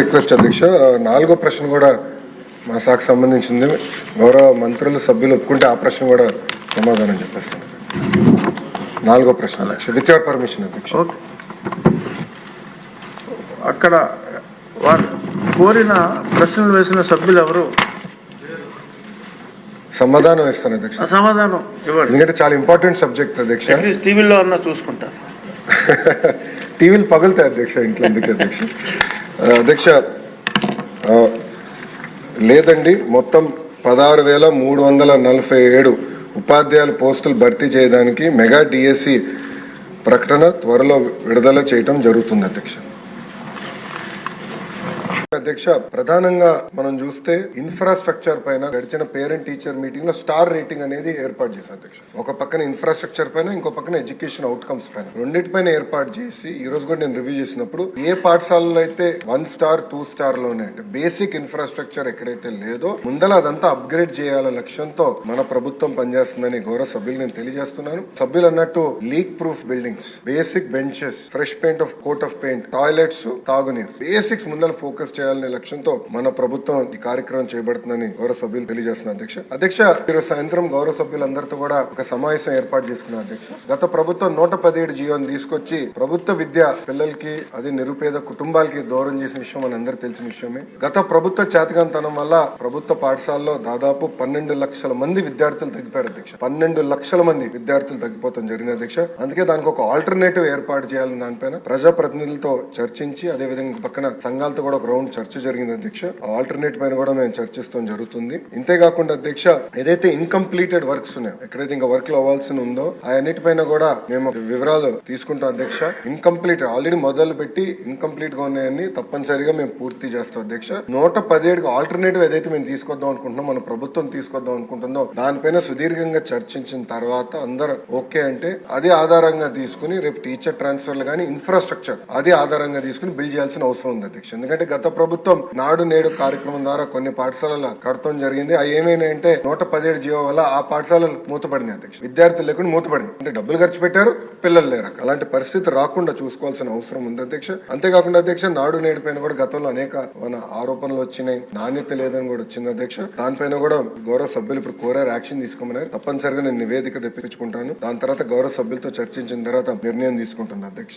Request అధ్యక్ష, నాలుగో ప్రశ్న కూడా మా శాఖకు సంబంధించింది. గౌరవ మంత్రులు సభ్యులు ఒప్పుకుంటే ఆ ప్రశ్న కూడా సమాధానం చెప్పేస్తాను. నాలుగో ప్రశ్న అధ్యక్ష, విత్ యువర్ పర్మిషన్ అధ్యక్ష. అక్కడ వారు కోరిన ప్రశ్నలు వేసిన సభ్యులు ఎవరు? సమాధానం ఇస్తాను అధ్యక్ష. సమాధానం ఇవ్వండి, ఎందుకంటే చాలా ఇంపార్టెంట్ సబ్జెక్ట్ అధ్యక్ష. టీవీలో అన్నా చూసుకుంటారు. టీవీలు పగులుతాయి అధ్యక్ష ఇంట్లో, ఎందుకు అధ్యక్ష? అధ్యక్ష, లేదండి, మొత్తం 16,347 ఉపాధ్యాయుల పోస్టులు భర్తీ చేయడానికి మెగా డిఎస్సి ప్రకటన త్వరలో విడుదల చేయటం జరుగుతుంది అధ్యక్ష. అధ్యక్ష, ప్రధానంగా మనం చూస్తే ఇన్ఫ్రాస్ట్రక్చర్ పైన గడిచిన పేరెంట్ టీచర్ మీటింగ్ లో స్టార్ రేటింగ్ అనేది ఏర్పాటు చేశారు అధ్యక్ష. ఒక పక్కన ఇన్ఫ్రాస్ట్రక్చర్ పైన, ఇంకో పక్కన ఎడ్యుకేషన్ అవుట్కమ్స్ పైన, రెండింటిపైన ఏర్పాటు చేసి ఈ రోజు కూడా నేను రివ్యూ చేసినప్పుడు ఏ పాఠశాలలో అయితే 1 స్టార్ 2 స్టార్ లోనే అంటే బేసిక్ ఇన్ఫ్రాస్ట్రక్చర్ ఎక్కడైతే లేదో ముందల అదంతా అప్గ్రేడ్ చేయాల లక్ష్యంతో మన ప్రభుత్వం పనిచేస్తుందని గౌరవ సభ్యులు నేను తెలియజేస్తున్నాను. సభ్యులు అన్నట్టు leak proof buildings, basic benches, fresh paint of coat of paint, toilets, తాగునీరు, బేసిక్స్ ముందర ఫోకస్ చేయాలనే లక్ష్యంతో మన ప్రభుత్వం ఈ కార్యక్రమం చేయబడుతుందని గౌరవ సభ్యులు తెలియజేస్తున్నారు అధ్యక్ష. అధ్యక్ష, ఈరోజు సాయంత్రం గౌరవ సభ్యులందరితో కూడా ఒక సమావేశం ఏర్పాటు చేసుకున్నారు అధ్యక్ష. గత ప్రభుత్వం 117 జీవోని తీసుకొచ్చి ప్రభుత్వ విద్య పిల్లలకి, అది నిరుపేద కుటుంబాలకి దూరం చేసిన విషయం మన అందరూ తెలిసిన విషయమే. గత ప్రభుత్వ చేతకాంతనం వల్ల ప్రభుత్వ పాఠశాలలో దాదాపు 12 లక్షల మంది విద్యార్థులు తగ్గిపోయారు అధ్యక్ష. 12 లక్షల మంది విద్యార్థులు తగ్గిపోతాం జరిగింది అధ్యక్ష. అందుకే దానికి ఒక ఆల్టర్నేటివ్ ఏర్పాటు చేయాలని దానిపైన ప్రజాప్రతినిధులతో చర్చించి, అదేవిధంగా పక్కన సంఘాలతో కూడా ఒక రౌండ్ చర్చ జరిగింది అధ్యక్ష. ఆల్టర్నేట్ పైన కూడా మేము చర్చిస్తాం జరుగుతుంది. ఇంతేకాకుండా అధ్యక్ష, ఏదైతే ఇన్కంప్లీటెడ్ వర్క్స్ ఉన్నాయో, ఎక్కడైతే ఇంకా వర్క్ లో అవ్వాల్సి ఉందో ఆ అన్నిటిపైన కూడా మేము వివరాలు తీసుకుంటాం అధ్యక్ష. ఇన్కంప్లీట్ ఆల్రెడీ మొదలు పెట్టి ఇన్కంప్లీట్ గా ఉన్నాయని తప్పనిసరిగా మేము పూర్తి చేస్తాం అధ్యక్ష. 117 ఆల్టర్నేటివ్ ఏదైతే మేము తీసుకొద్దాం అనుకుంటున్నాం, మన ప్రభుత్వం తీసుకొద్దాం అనుకుంటుందో దానిపైన సుదీర్ఘంగా చర్చించిన తర్వాత అందరూ ఓకే అంటే అది ఆధారంగా తీసుకుని రేపు టీచర్ ట్రాన్స్ఫర్లు కానీ ఇన్ఫ్రాస్ట్రక్చర్ అది ఆధారంగా తీసుకుని బిల్డ్ చేయాల్సిన అవసరం ఉంది అధ్యక్ష. ఎందుకంటే గత ప్రభుత్వం నాడు నేడు కార్యక్రమం ద్వారా కొన్ని పాఠశాలల కడతం జరిగింది. అవి ఏమైనాయంటే 117 జీవో వల్ల ఆ పాఠశాలలు మూతపడింది అధ్యక్ష. విద్యార్థులు లేకుండా మూతపడింది. అంటే డబ్బులు ఖర్చు పెట్టారు, పిల్లలు లేరు. అలాంటి పరిస్థితి రాకుండా చూసుకోవాల్సిన అవసరం ఉంది అధ్యక్ష. అంతేకాకుండా అధ్యక్ష, నాడు నేడు పైన కూడా గతంలో అనేక ఆరోపణలు వచ్చినాయి, నాణ్యత లేదని కూడా వచ్చింది అధ్యక్ష. దానిపైన కూడా గౌరవ సభ్యులు ఇప్పుడు కోరారు, యాక్షన్ తీసుకోమన్నారు. తప్పనిసరిగా నేను నివేదిక తెప్పించుకుంటాను. దాని తర్వాత గౌరవ సభ్యులతో చర్చించిన తర్వాత నిర్ణయం తీసుకుంటున్నాను అధ్యక్ష.